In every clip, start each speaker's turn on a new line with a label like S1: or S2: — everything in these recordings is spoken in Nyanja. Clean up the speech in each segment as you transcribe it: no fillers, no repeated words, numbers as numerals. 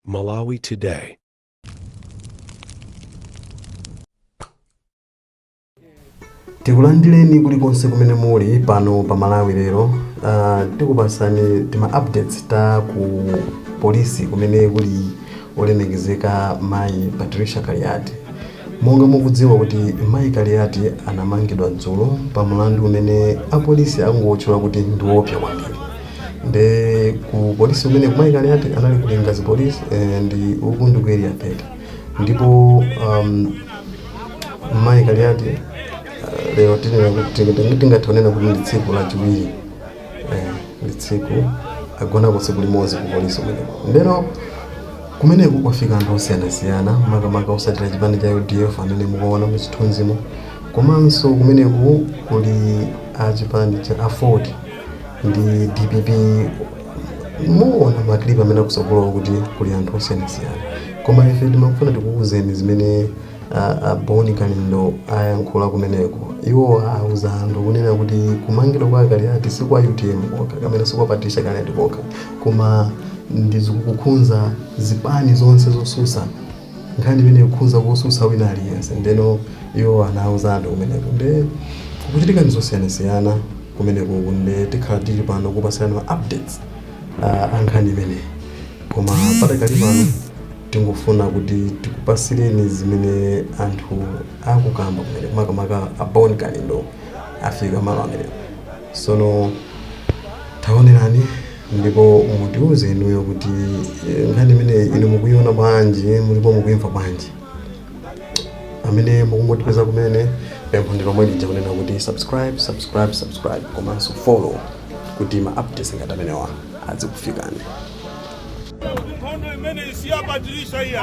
S1: Malawi Today.
S2: Tikulandireni kulikonse kumene muli pano pa Malawi lero. Tikupasani tima updates ta ku polisi kumene kuli olemekezeka mayi Patricia Kaliati. Monga mukudziwa kuti mayi Kaliati anamangidwa dzulo pa mulandu umene apolisi angotchula kuti ndi woopsa kwambiri. Nde ku polisi umene mayi Kaliati anali kulinga zipolisi ndi ukundukiri apeta. Ndipo mayi Kaliati leo tingatonena kuti ndi tsiku lachiwiri, ndi tsiku agona ku tsiku limodzi ku polisi umene. Ndero kumeneku kwafika anthu osiyanasiyana makamaka osatira chipani cha UDF amene mukuona mchithunzimo, komanso kumeneku kuli achipani cha A40 ndi DPP. Muona maklipu amene akusogolowa kuti kuli anthu osiyanasiyana, koma ife timafuna tikuwuzeni zimene Kalindo ayankhula kumeneko. Iwo auza anthu kunena kuti kumangidwa kwa Kaliati si kwa UTM kokha kamene si kwa Patricia Kaliati kokha, koma ndizikukhudza zipani zonse zosusa nkhani imene ikukhudza kosusa wina aliyense. Ndeno iwo anauza anthu kumeneko. Nde kukuchitika zosiyanasiyana kumeneko. Nde tikhala tili pano kupasana updates ankhani imeneyi, koma patakali pano tingofuna kuti tikupasireni zimene anthu akukamba kumene makamaka Kalindo afika malo amene. Sono taonerani ndipo mutiuze inuyo kuti nkhani imene inu mukuiona bwanji, mulipo mukuimva bwanji. Amene mukungotipeza kumene pempho ndi lomwe lija kunena kuti subscribe komanso follow kuti ma updates ngati amenewa azikufikani.
S3: Kondo imene isiyabadilisha iya.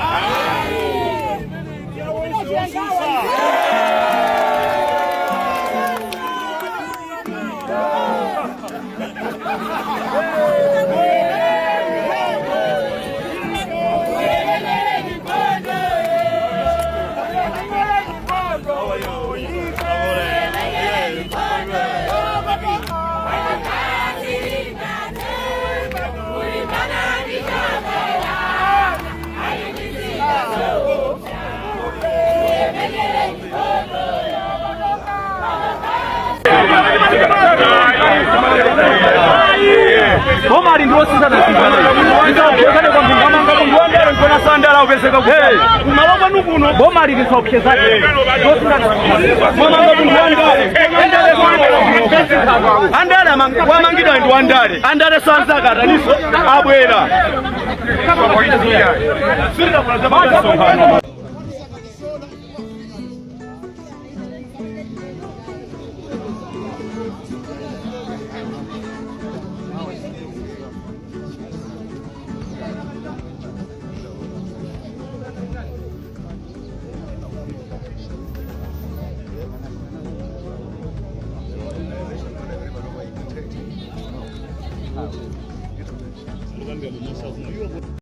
S4: Boma ndio sasa na ndio kwa mgamanga ngondera nkona sandala upeseka kuhei unalomba nukuno boma lilisokeza ndio sasa mama andale wa mangidwa ndi andale sanza kataniso abwera kama kwa hiyo sirida kwa sababu songa.
S3: Ndio